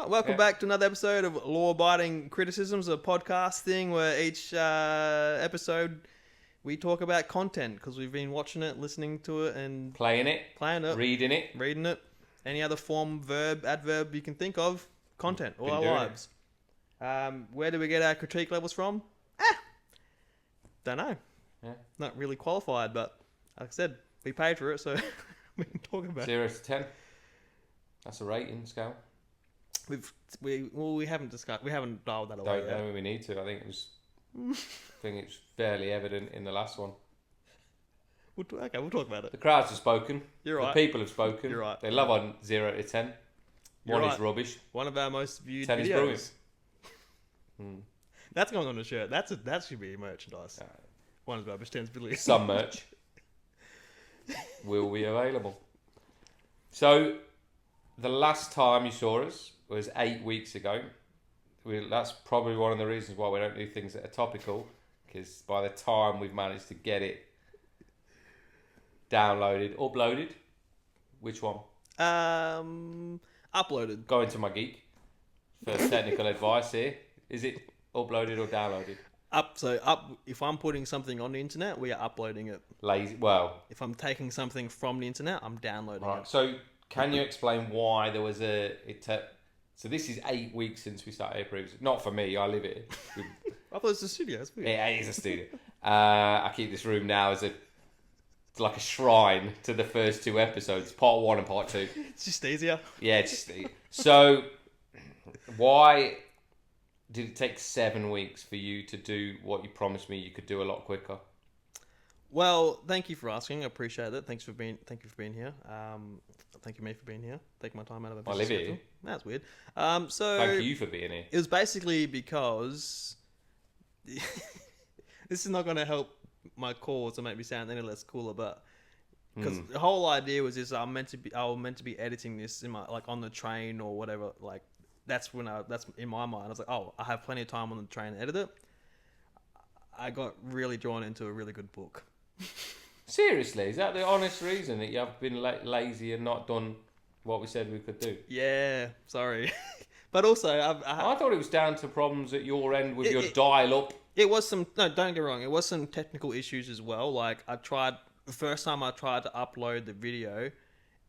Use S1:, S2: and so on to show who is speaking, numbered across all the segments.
S1: right, welcome back to another episode of Law-Abiding Criticisms, a podcast thing where each episode we talk about content because we've been watching it, listening to it, and
S2: playing it, reading it.
S1: Any other form, verb, adverb you can think of, content, all our lives. Where do we get our critique levels from? Don't know. Yeah. Not really qualified, but like I said, we paid for it, so we can talk about it.
S2: 0 to 10. That's a rating scale.
S1: We haven't discussed. We haven't dialed that away.
S2: Don't know we need to. I think it's fairly evident in the last one.
S1: We'll talk about it.
S2: The crowds have spoken.
S1: You're right.
S2: The people have spoken.
S1: You're right.
S2: They love on 0 to 10. One is rubbish.
S1: One of our most viewed
S2: 10
S1: videos.
S2: is brilliant.
S1: That's going on a shirt. That should be merchandise. One is rubbish. 10 is brilliant.
S2: Some merch will be available. So, the last time you saw us was 8 weeks ago. That's probably one of the reasons why we don't do things that are topical, because by the time we've managed to get it downloaded, uploaded, which one?
S1: Uploaded.
S2: Going to my geek for technical advice here. Is it uploaded or downloaded?
S1: If I'm putting something on the internet, we are uploading it.
S2: If
S1: I'm taking something from the internet, I'm downloading it.
S2: So can you explain why there was so this is 8 weeks since we started approving. Not for me, I live it.
S1: I thought it was a studio. It's weird.
S2: Yeah, it is a studio. I keep this room now as like a shrine to the first 2 episodes, part 1 and part 2.
S1: It's just easier.
S2: Yeah, so why did it take 7 weeks for you to do what you promised me you could do a lot quicker?
S1: Well, thank you for asking. I appreciate it. Thank you for being here. Thank you, mate, for being here. Taking my time out of my business schedule. That's weird.
S2: Thank you for being here.
S1: It was basically because this is not going to help my cause or make me sound any less cooler, but because the whole idea was I was meant to be editing this in my on the train or whatever. Like that's in my mind. I was like, oh, I have plenty of time on the train to edit it. I got really drawn into a really good book.
S2: Seriously, is that the honest reason that you have been lazy and not done what we said we could do?
S1: Yeah, sorry. But also, I
S2: thought it was down to problems at your end with your dial-up.
S1: It was no, don't get me wrong. It was some technical issues as well. Like the first time I tried to upload the video,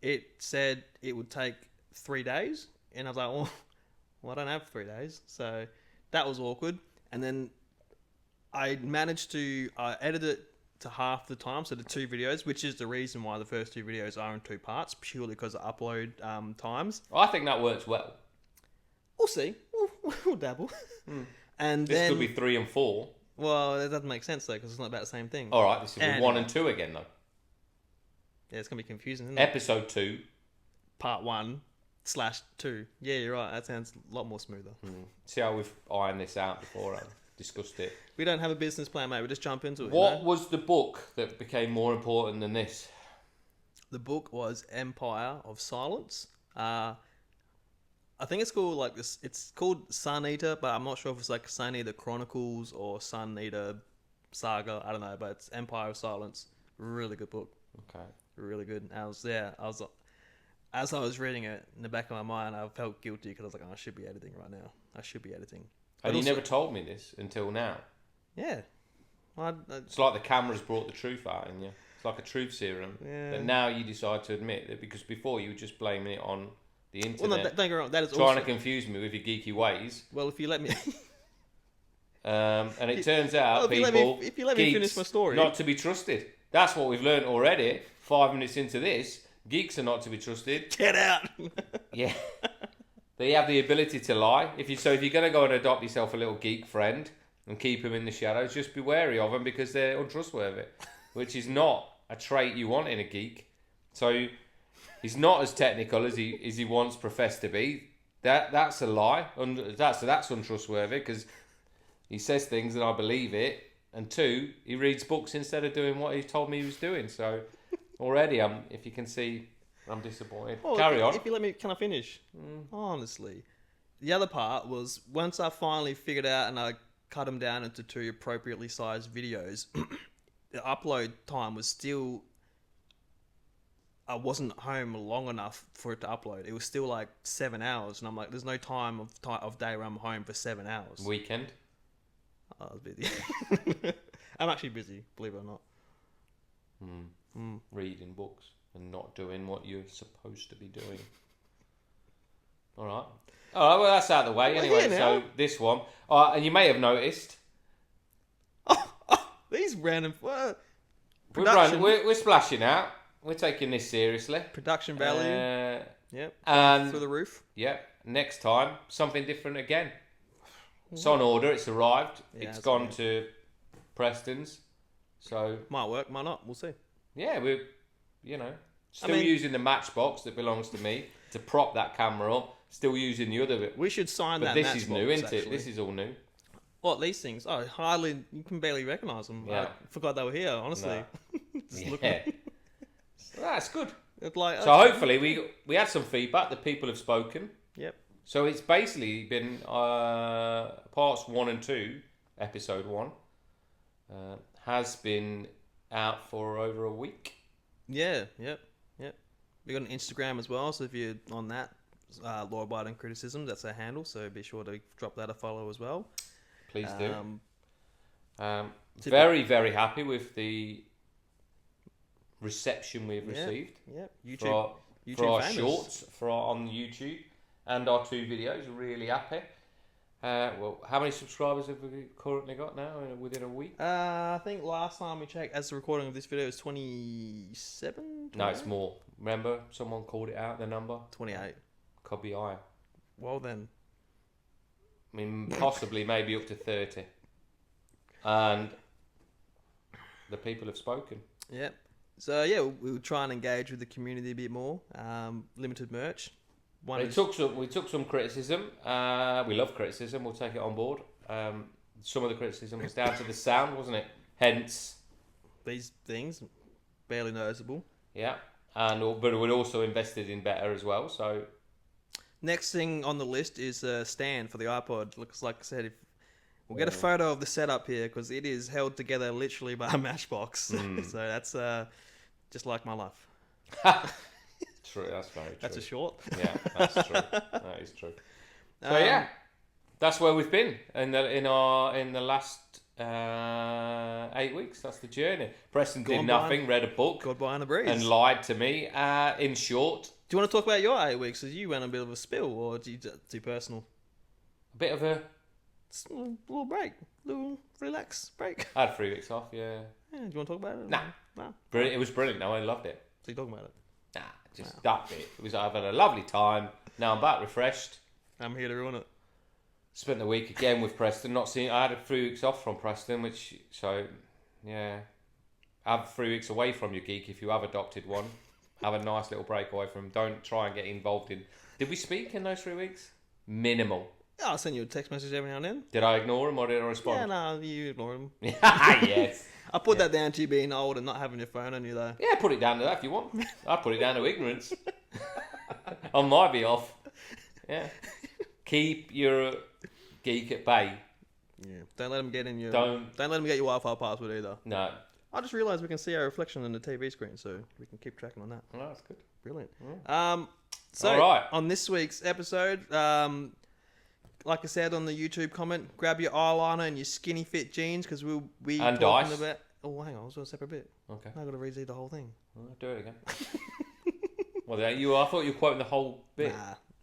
S1: it said it would take 3 days. And I was like, well, I don't have 3 days. So that was awkward. And then I managed to edit it to half the time, so the 2 videos, which is the reason why the first 2 videos are in 2 parts, purely because of upload times.
S2: I think that works well.
S1: We'll see. We'll dabble. And
S2: this could be 3 and 4.
S1: Well, it doesn't make sense though, because it's not about the same thing.
S2: All right, this will be 1 and 2 again though.
S1: Yeah, it's gonna be confusing, isn't it?
S2: Episode 2,
S1: part 1/2. Yeah, you're right. That sounds a lot more smoother.
S2: See how we've ironed this out before I discussed it.
S1: We don't have a business plan, mate. We just jump into it.
S2: What was the book that became more important than this?
S1: The book was Empire of Silence. I think it's called this. It's called Sun Eater, but I'm not sure if it's like Sun Eater Chronicles or Sun Eater Saga. I don't know, but it's Empire of Silence. Really good book.
S2: Okay.
S1: Really good. As I was reading it, in the back of my mind, I felt guilty because I was like, I should be editing right now. I should be editing.
S2: And you never told me this until now.
S1: Yeah. Well,
S2: it's like the camera's brought the truth out in you. It's like a truth serum.
S1: Yeah.
S2: But now you decide to admit that because before you were just blaming it on the internet.
S1: Well, no, don't get me wrong. That is
S2: trying to confuse me with your geeky ways.
S1: Well, if you let me...
S2: and it turns out
S1: if you let me finish my story,
S2: not to be trusted. That's what we've learned already. 5 minutes into this, geeks are not to be trusted.
S1: Get out.
S2: Yeah. They have the ability to lie. If you're going to go and adopt yourself a little geek friend and keep him in the shadows, just be wary of them because they're untrustworthy, which is not a trait you want in a geek. So he's not as technical as he once professed to be. That's a lie. That's untrustworthy because he says things and I believe it. And 2, he reads books instead of doing what he told me he was doing. So already, if you can see, I'm disappointed. Carry on.
S1: If you let me, can I finish? Honestly. The other part was, once I finally figured out and I cut them down into 2 appropriately sized videos, the upload time was still I wasn't home long enough for it to upload. It was still like 7 hours, and I'm like, there's no time of day where I'm home for 7 hours.
S2: Weekend.
S1: I was busy. I'm actually busy, believe it or not.
S2: Reading books and not doing what you're supposed to be doing. All right. Well, that's out of the way anyway. So this one, and you may have noticed.
S1: These random.
S2: We're splashing out. We're taking this seriously.
S1: Production value. Yep.
S2: And
S1: through the roof.
S2: Yep. Next time, something different again. It's on order. It's arrived.
S1: Yeah,
S2: it's gone to Preston's. So
S1: might work, might not. We'll see.
S2: Yeah, we're still using the matchbox that belongs to me to prop that camera up. Still using the other bit.
S1: We should sign that.
S2: But this is new, isn't it? This is all new.
S1: What, these things? Oh, hardly. You can barely recognise them.
S2: Yeah.
S1: I forgot they were here. Honestly.
S2: No. That's good.
S1: Like,
S2: so hopefully we had some feedback that people have spoken.
S1: Yep.
S2: So it's basically been parts 1 and 2. Episode 1 has been out for over a week.
S1: Yeah. Yep. We got an Instagram as well. So if you're on that, Law Abiding Criticism, that's our handle. So be sure to drop that a follow as well.
S2: Please do. Very, very happy with the reception we've received.
S1: Yeah.
S2: YouTube for our shorts on YouTube and our 2 videos. Really happy. Well, how many subscribers have we currently got now within a week?
S1: I think last time we checked, as the recording of this video, is 27?
S2: No, it's more. Remember, someone called it out, the number?
S1: 28.
S2: Could be higher.
S1: Well then.
S2: I mean, possibly maybe up to 30. And the people have spoken.
S1: Yep. So, yeah, we'll try and engage with the community a bit more. Limited merch.
S2: We took some criticism. We love criticism. We'll take it on board. Some of the criticism was down to the sound, wasn't it? Hence
S1: these things, barely noticeable.
S2: Yeah, but we're also invested in better as well. So
S1: next thing on the list is a stand for the iPod. Looks like I said, if we'll get a photo of the setup here because it is held together literally by a matchbox. So that's just like my life.
S2: True, that's very true.
S1: That's a short.
S2: Yeah, that's true. That is true. So yeah, that's where we've been in the last 8 weeks. That's the journey. Preston did nothing, read a book,
S1: got by on the breeze,
S2: and lied to me. In short,
S1: do you want to talk about your 8 weeks? Because you went on a bit of a spill, or do you too personal?
S2: A bit of a
S1: little break, little relax break.
S2: I had 3 weeks off. Yeah.
S1: Do you want to talk about it?
S2: Nah. Brilliant. It was brilliant. No, I loved it.
S1: So you talking about it?
S2: Nah, just that bit. I've had a lovely time. Now I'm back refreshed.
S1: I'm here to ruin it.
S2: Spent the week again with Preston. I had 3 weeks off from Preston, yeah. Have 3 weeks away from your geek if you have adopted one. Have a nice little break away from him. Don't try and get involved in. Did we speak in those 3 weeks? Minimal.
S1: Yeah, I'll send you a text message every now and then.
S2: Did I ignore him or did I respond?
S1: Yeah, no, you ignore him.
S2: Yes.
S1: I put that down to you being old and not having your phone on you, though.
S2: Yeah, put it down to that if you want. I put it down to ignorance. On my behalf. Yeah. Keep your geek at bay.
S1: Yeah. Don't let them get in your.
S2: Don't
S1: let them get your Wi-Fi password either.
S2: No.
S1: I just realised we can see our reflection on the TV screen, so we can keep tracking on that.
S2: Oh, that's good.
S1: Brilliant.
S2: Yeah.
S1: So
S2: all right.
S1: On this week's episode, like I said on the YouTube comment, grab your eyeliner and your skinny fit jeans because we'll be
S2: and
S1: talking
S2: dice.
S1: about. Oh, hang on, I was doing a separate bit.
S2: Okay.
S1: I've got to read the whole thing.
S2: Well, do it again. I thought you were quoting the whole bit.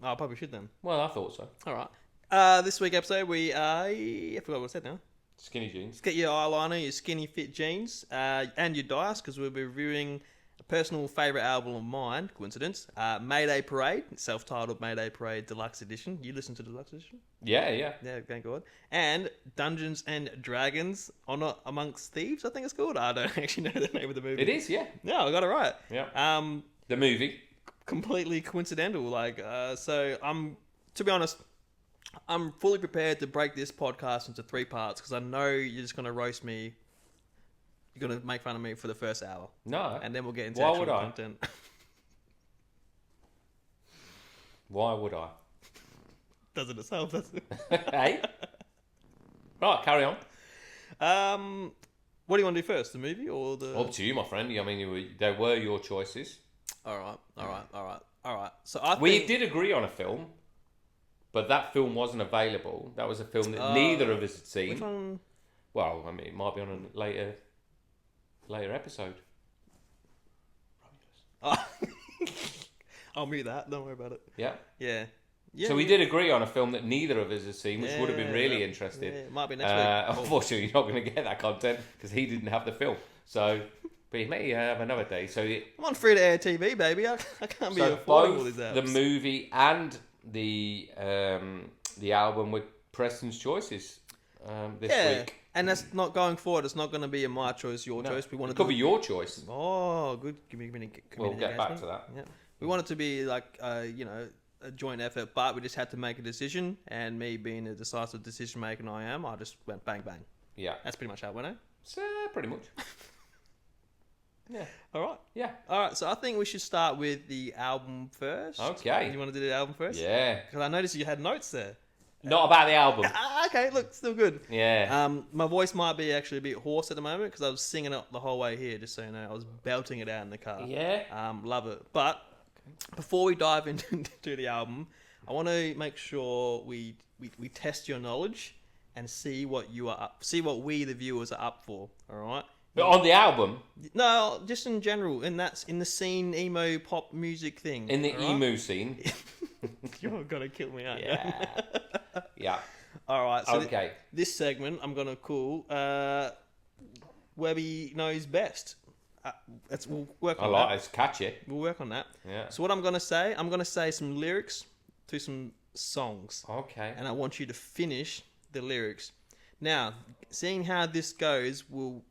S1: Nah, I probably should then.
S2: Well, I thought so.
S1: All right. This week's episode, I forgot what I said now.
S2: Skinny jeans.
S1: Get your eyeliner, your skinny fit jeans, and your dice because we'll be reviewing a personal favourite album of mine, coincidence, Mayday Parade, self-titled Mayday Parade Deluxe Edition. You listen to the Deluxe Edition?
S2: Yeah.
S1: Yeah, thank God. And Dungeons and Dragons, Honor Amongst Thieves, I think it's called. I don't actually know the name of the movie.
S2: It is, yeah.
S1: No, I got it right.
S2: Yeah. The movie.
S1: Completely coincidental. So to be honest, I'm fully prepared to break this podcast into 3 parts because I know you're just going to roast me. You're going to make fun of me for the first hour.
S2: No.
S1: And then we'll get into
S2: Why
S1: actual
S2: would I?
S1: content.
S2: Why would I?
S1: Does it itself, does it?
S2: Hey? Right, carry on.
S1: What do you want to do first? The movie or the...
S2: Up to you, my friend. I mean, they were your choices.
S1: All right, all right, all right, all right. So I
S2: We
S1: think
S2: did agree on a film, but that film wasn't available. That was a film that neither of us had seen.
S1: which one?
S2: Well, I mean, it might be on a later episode.
S1: Oh. I'll mute that. Don't worry about it.
S2: Yeah.
S1: Yeah. Yeah.
S2: So we did agree on a film that neither of us has seen, which would have been really
S1: Yeah,
S2: interesting.
S1: it might be next week.
S2: Unfortunately, you're not going to get that content because he didn't have the film. So, but he may have another day. So
S1: I'm on free to air TV, baby. I can't be
S2: so
S1: affording all these
S2: both
S1: apps.
S2: the movie and the album were Preston's choices this week.
S1: And that's not going forward. It's not going to be a my choice, your choice. We want
S2: It
S1: to
S2: could be your choice.
S1: Oh, good.
S2: We'll get back to that.
S1: Yeah. We want it to be like, a joint effort, but we just had to make a decision. And me being a decisive decision maker I am, I just went bang, bang.
S2: Yeah.
S1: That's pretty much how it went, eh?
S2: So, pretty much. Yeah.
S1: All right.
S2: Yeah.
S1: All right. So I think we should start with the album first.
S2: Okay.
S1: You want to do the album first?
S2: Yeah.
S1: Because I noticed you had notes there.
S2: Not about the album.
S1: Okay, look, still good.
S2: Yeah.
S1: My voice might be actually a bit hoarse at the moment because I was singing it the whole way here, just so you know. I was belting it out in the car.
S2: Yeah.
S1: Love it. But before we dive into the album, I want to make sure we test your knowledge and see what we the viewers are up for. All right.
S2: But on the album,
S1: No, just in general, and that's in the scene emo pop music thing.
S2: in the
S1: all right?
S2: emu scene.
S1: You're gonna kill me, aren't you?
S2: Yeah. Yeah.
S1: All right. So
S2: Okay.
S1: this segment I'm gonna call Webby knows best. We'll work
S2: I
S1: on
S2: like
S1: that.
S2: it. It's catchy.
S1: We'll work on that.
S2: Yeah.
S1: So what I'm gonna say some lyrics to some songs,
S2: Okay.
S1: and I want you to finish the lyrics. Now, seeing how this goes will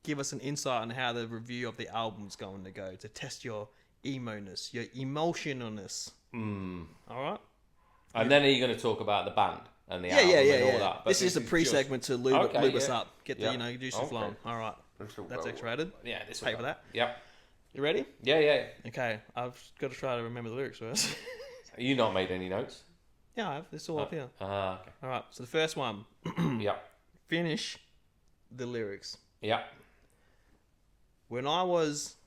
S1: give us an insight on how the review of the album's going to go to test your emo-ness, your emotionalness. All right.
S2: And then are you going to talk about the band and the
S1: Yeah,
S2: album
S1: yeah,
S2: and
S1: yeah,
S2: all
S1: yeah.
S2: that? But
S1: This is a pre-segment to lube us
S2: yeah.
S1: up, get the
S2: Yeah.
S1: juices
S2: Okay.
S1: flowing. All right. That's X-rated.
S2: Yeah, this
S1: Pay for that.
S2: Yep.
S1: You ready?
S2: Yeah, yeah.
S1: Okay. I've got to try to remember the lyrics first.
S2: Have you not made any notes?
S1: Yeah, I have. It's all up here.
S2: Okay.
S1: All right. So the first one.
S2: Yep.
S1: Finish the lyrics.
S2: Yep.
S1: When I was...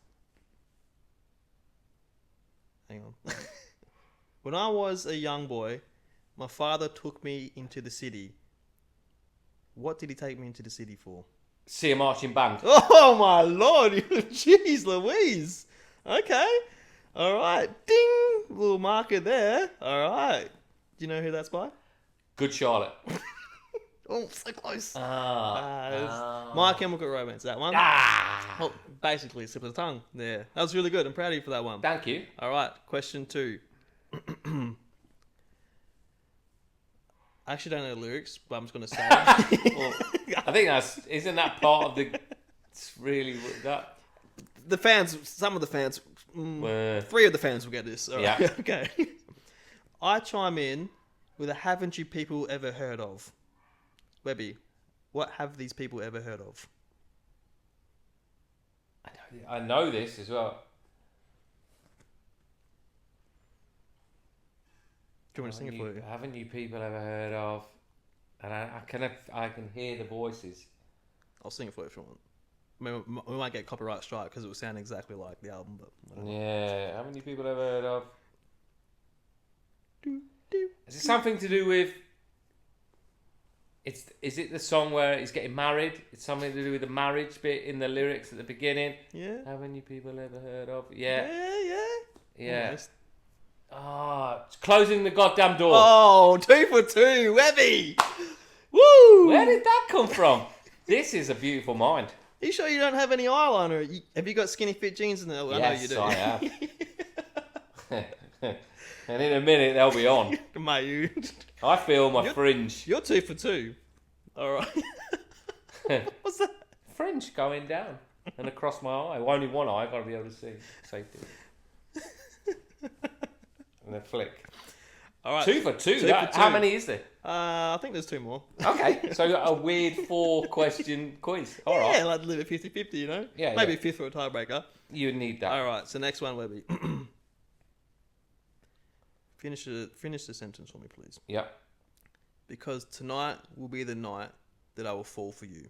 S1: Hang on. When I was a young boy, my father took me into the city. What did he take me into the city for?
S2: See a marching band.
S1: Oh my lord! Jeez Louise! Okay. Alright. Ding! Little marker there. Alright. Do you know who that's by?
S2: Good Charlotte.
S1: Oh, so close.
S2: Ah.
S1: My Chemical Romance, that one.
S2: Ah.
S1: Well, basically, slip of the tongue. Yeah. That was really good. I'm proud of you for that one.
S2: Thank you.
S1: Alright, question 2. I actually don't know the lyrics, but I'm just going to say it.
S2: Well, I think isn't that part of the... It's really... That...
S1: The fans, some of the fans, 3 of the fans will get this. All right.
S2: Yeah.
S1: Okay. I chime in with a haven't you people ever heard of? Webby, what have these people ever heard of?
S2: I know this as well.
S1: Do you want me to sing it for you?
S2: Haven't you people ever heard of? And I can hear the voices.
S1: I'll sing it for you if you want. I mean, we might get copyright strike because it will sound exactly like the album, but whatever.
S2: Yeah, haven't you people ever heard of?
S1: Do, do.
S2: Is it something to do with? Is it the song where he's getting married? It's something to do with the marriage bit in the lyrics at the beginning.
S1: Yeah.
S2: Haven't you people ever heard of? Yeah.
S1: Yeah.
S2: Almost. It's closing the goddamn door.
S1: Oh, 2 for 2, Webby! Woo!
S2: Where did that come from? This is a beautiful mind.
S1: Are you sure you don't have any eyeliner? Have you got skinny fit jeans in there? I know you do.
S2: I have. And in a minute they'll be on.
S1: Mate, you...
S2: I feel my fringe.
S1: You're 2 for 2. All right. What's that?
S2: Fringe going down and across my eye. Well, only one eye. I've got to be able to see. Safety. And a flick.
S1: All right.
S2: 2 for 2.
S1: 2 for 2.
S2: How many is there?
S1: I think there's 2 more.
S2: Okay, so a weird 4-question quiz. All right.
S1: Yeah, like live at 50-50, you know?
S2: Yeah,
S1: Maybe
S2: yeah.
S1: a 5th for a tiebreaker.
S2: You need that.
S1: All right, so next one, Webby. Finish the sentence for me, please.
S2: Yep.
S1: Because tonight will be the night that I will fall for you.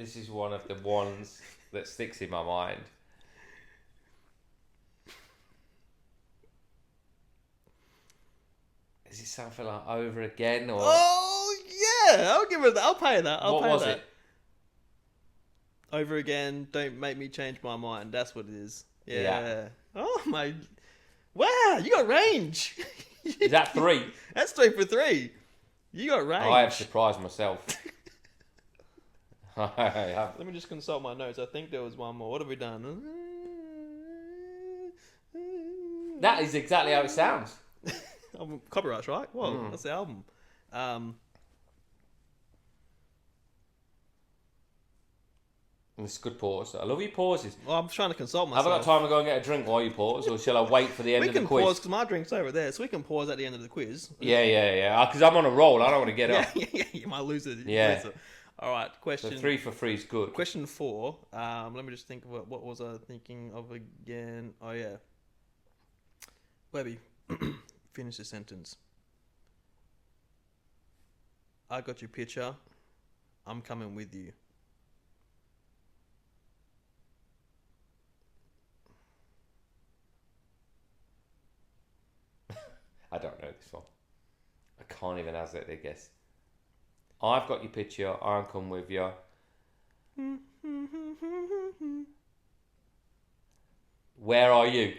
S2: This is one of the ones that sticks in my mind. Is it something like Over Again or?
S1: Oh yeah, I'll give it. I'll pay that.
S2: What was it?
S1: Over Again. Don't make me change my mind. That's what it is. Yeah. Oh my. Wow, you got range.
S2: Is that 3?
S1: That's 3 for 3. You got range.
S2: I have surprised myself. I have.
S1: Let me just consult my notes. I think there was one more. What have we done?
S2: That is exactly how it sounds.
S1: Copyrights, right? Well, that's the album.
S2: It's a good pause. I love your pauses.
S1: Well, I'm trying to consult myself.
S2: Have I got time to go and get a drink while you pause, or shall I wait for the end of the quiz?
S1: We can pause because my drink's over there, so we can pause at the end of the quiz.
S2: Yeah. Because I'm on a roll. I don't want to get up.
S1: Yeah, you might lose it.
S2: Yeah.
S1: All right, question.
S2: So 3 for 3 is good.
S1: Question 4. Let me just think of what was I thinking of again. Oh yeah. Webby, finish the sentence. I got your picture. I'm coming with you.
S2: I don't know this one. I can't even hazard a guess. I've got your picture. I'm coming with you. Where are you?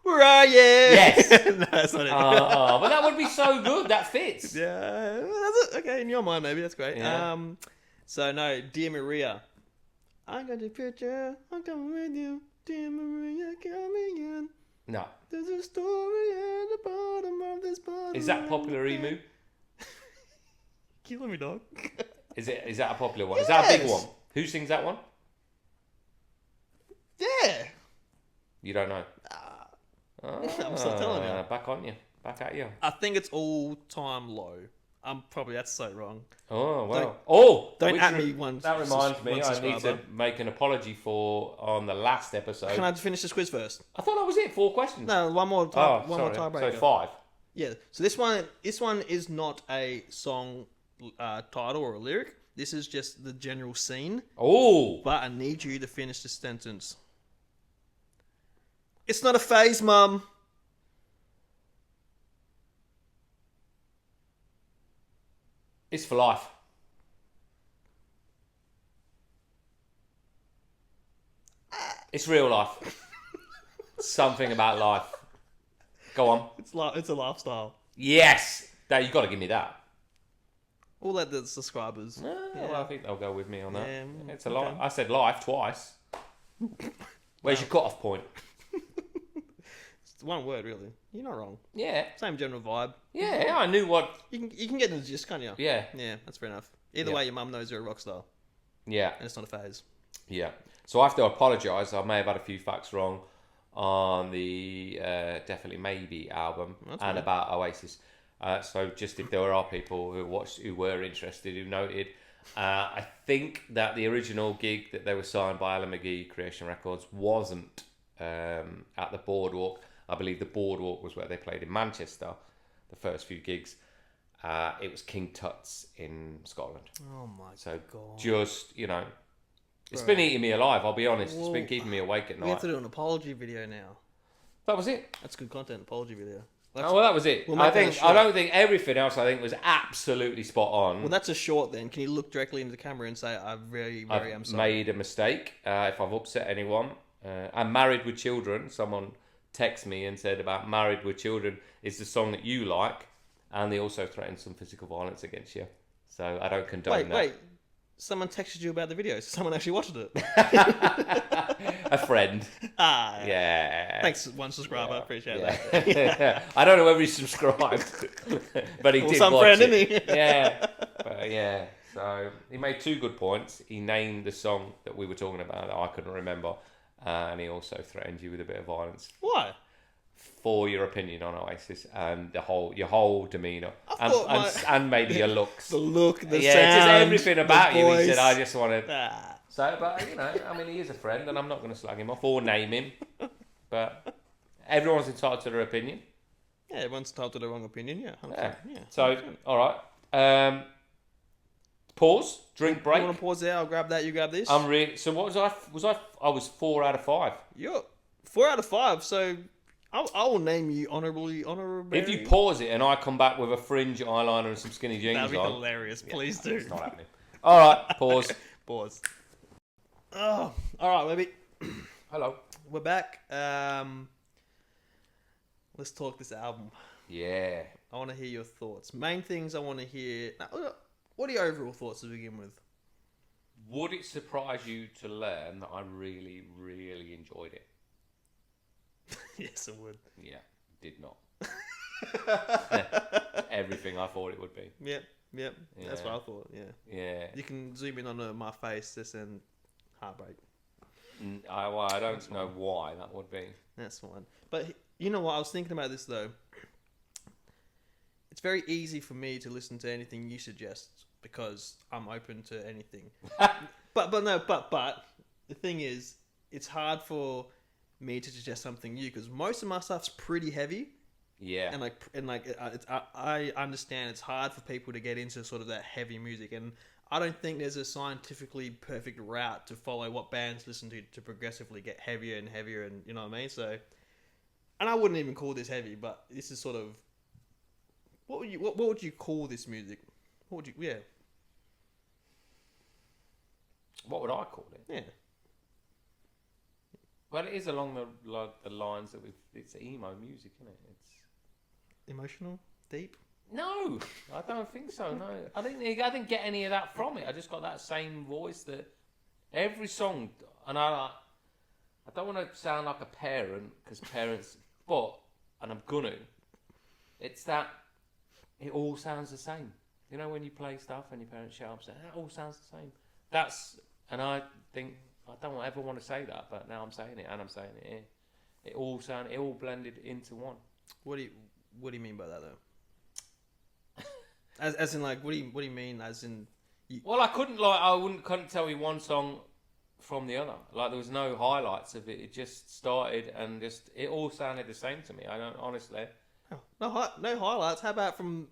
S1: Where are you?
S2: Yes.
S1: No, that's not it.
S2: But that would be so good. That fits.
S1: Yeah, that's it. Okay, in your mind, maybe that's great.
S2: Yeah.
S1: So no, Dear Maria. I got your picture. I'm coming with you. Dear Maria, coming in.
S2: No.
S1: There's a story at the bottom of this bottle.
S2: Is that Popular Emu?
S1: Killing me, dog.
S2: Is that a popular one? Is that a big one? Who sings that one?
S1: Yeah.
S2: You don't know.
S1: I'm still telling you.
S2: Back on you. Back at you.
S1: I think it's all time low. That's so wrong.
S2: Oh, wow.
S1: Don't at me one.
S2: That reminds me,
S1: one
S2: I need to
S1: subscriber.
S2: make an apology for on the last episode.
S1: Can I finish this quiz first?
S2: I thought that was it. 4 questions.
S1: No, one more
S2: sorry.
S1: tiebreaker.
S2: So 5.
S1: Yeah. So this one is not a song title or a lyric. This is just the general scene.
S2: Oh.
S1: But I need you to finish this sentence. It's not a phase, Mum.
S2: It's for life. It's real life. Something about life. Go on.
S1: It's a lifestyle.
S2: Yes. That you got to give me that.
S1: All that the subscribers.
S2: Well, I think they'll go with me on that.
S1: Yeah,
S2: It's a life. I said life twice. Where's your cut-off point?
S1: It's one word, really. You're not wrong.
S2: Yeah.
S1: Same general vibe.
S2: Yeah, I knew what...
S1: You can get the gist, can't you?
S2: Yeah.
S1: Yeah, that's fair enough. Either way, your mum knows you're a rock star.
S2: Yeah.
S1: And it's not a phase.
S2: Yeah. So I have to apologise. I may have had a few facts wrong on the Definitely Maybe album and about Oasis. So just if there are people who were interested, who noted, I think that the original gig that they were signed by Alan McGee Creation Records wasn't at the Boardwalk. I believe the Boardwalk was where they played in Manchester, the first few gigs. It was King Tut's in Scotland.
S1: Oh my god.
S2: Just, it's been eating me alive, I'll be honest. It's been keeping me awake at night.
S1: We have to do an apology video now.
S2: That was it.
S1: That's good content, apology video.
S2: That was it. I don't think everything else was absolutely spot on.
S1: Well, that's a short then. Can you look directly into the camera and say, I very, very am sorry.
S2: I've made a mistake. If I've upset anyone. I'm married with children. Someone texted me and said about Married with Children is the song that you like. And they also threatened some physical violence against you. So I don't condone that.
S1: Wait. Someone texted you about the video. So someone actually watched it.
S2: A friend.
S1: Yeah. Thanks, one subscriber. I appreciate that.
S2: Yeah. I don't know whether he subscribed, but he did
S1: some
S2: watch
S1: friend,
S2: it.
S1: didn't he?
S2: Yeah. But yeah. So he made 2 good points. He named the song that we were talking about that I couldn't remember, and he also threatened you with a bit of violence.
S1: Why?
S2: For your opinion on Oasis and your whole demeanour and maybe your looks.
S1: The look, the sound,
S2: just everything about you.
S1: voice.
S2: He said, "I just want to." So, but he is a friend, and I'm not going to slag him off or name him. But everyone's entitled to their opinion.
S1: Yeah, everyone's entitled to their wrong opinion. Yeah, 100%. Yeah.
S2: So, all right. Pause. Drink break.
S1: You want to pause there? I'll grab that. You grab this.
S2: So what was I? I was 4 out of 5.
S1: You're 4 out of 5. So I will name you honorably.
S2: If you pause it and I come back with a fringe eyeliner and some skinny jeans
S1: that'd be
S2: on,
S1: hilarious. Please do.
S2: It's not happening. All right. Pause.
S1: Pause. Oh, all right, baby.
S2: Hello.
S1: We're back. Let's talk this album.
S2: Yeah.
S1: I want to hear your thoughts. Main things I want to hear. What are your overall thoughts to begin with?
S2: Would it surprise you to learn that I really, really enjoyed it?
S1: Yes, it would.
S2: Yeah, did not. Everything I thought it would be.
S1: Yep. Yeah. That's what I thought. Yeah.
S2: Yeah.
S1: You can zoom in on my face, just and heartbreak.
S2: I don't know why that would be.
S1: That's fine. But you know what? I was thinking about this though. It's very easy for me to listen to anything you suggest because I'm open to anything. but the thing is, it's hard for me to suggest something new because most of my stuff's pretty heavy.
S2: Yeah.
S1: I understand it's hard for people to get into sort of that heavy music, and I don't think there's a scientifically perfect route to follow what bands listen to progressively get heavier and heavier, and you know what I mean. So, and I wouldn't even call this heavy, but this is sort of what would you call this music? What would you
S2: What would I call it?
S1: Yeah.
S2: Well, it is along the lines that it's emo music, isn't it? It's
S1: emotional, deep.
S2: No, I don't think so. No, I didn't get any of that from it. I just got that same voice that every song, and I don't want to sound like a parent because parents, and I'm gonna. It's that it all sounds the same. You know when you play stuff and your parents shout up, that all sounds the same. And I think I don't ever want to say that, but now I'm saying it, and I'm saying it here. It all blended into one.
S1: What do you mean by that though? As in, like, what do you mean? As in,
S2: well, I couldn't tell you one song from the other. Like, there was no highlights of it. It just started and it all sounded the same to me. I don't honestly.
S1: No highlights. How about from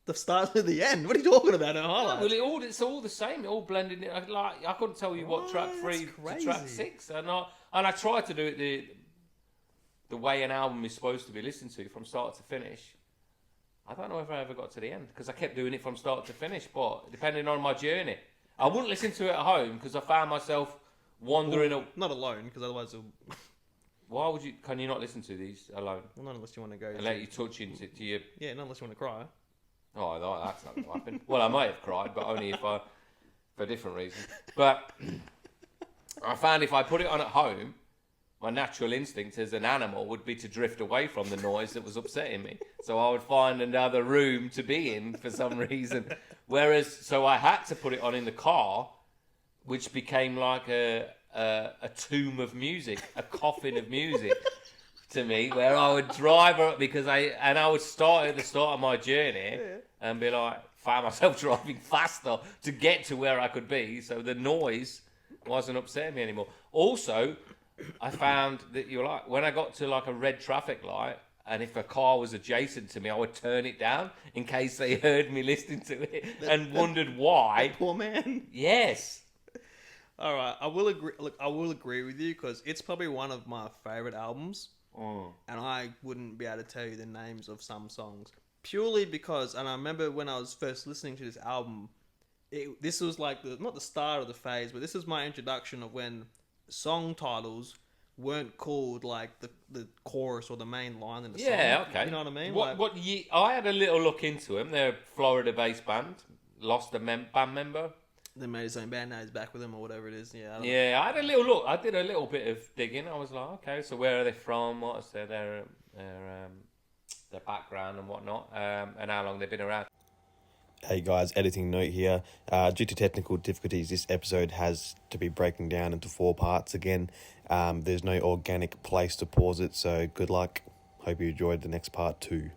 S1: the start to the end? What are you talking about? No highlights.
S2: No, well, it's all the same. It all blended in. Like, I couldn't tell you what track 3 to track 6, and I tried to do it the way an album is supposed to be listened to from start to finish. I don't know if I ever got to the end because I kept doing it from start to finish, but depending on my journey. I wouldn't listen to it at home because I found myself wandering...
S1: not alone, because otherwise...
S2: Why would you... Can you not listen to these alone?
S1: Well, not unless you want to go...
S2: And let you touch into your...
S1: Yeah, not unless you want to cry.
S2: Oh, that's not going to happen. Well, I might have cried, but only for different reasons. But I found if I put it on at home, my natural instinct as an animal would be to drift away from the noise that was upsetting me. So I would find another room to be in for some reason. So I had to put it on in the car, which became like a tomb of music, a coffin of music to me, where I would drive up because I would start at the start of my journey and be like, find myself driving faster to get to where I could be. So the noise wasn't upsetting me anymore. Also, I found that when I got to like a red traffic light, and if a car was adjacent to me, I would turn it down in case they heard me listening to it and wondered why.
S1: Poor man.
S2: Yes.
S1: All right, I will agree. Look, I will agree with you because it's probably one of my favorite albums, and I wouldn't be able to tell you the names of some songs purely because. And I remember when I was first listening to this album, this was like not the start of the phase, but this was my introduction of when song titles weren't called like the chorus or the main line in the song.
S2: Yeah, okay.
S1: You know what I mean?
S2: I had a little look into them. They're a Florida-based band. Lost a band member.
S1: They made his own band. Now he's back with them or whatever it is. Yeah.
S2: I had a little look. I did a little bit of digging. I was like, okay, so where are they from? What's their background and whatnot, and how long they've been around.
S3: Hey guys, editing note here. Due to technical difficulties, this episode has to be breaking down into 4 parts again. There's no organic place to pause it, so good luck. Hope you enjoyed the next part too.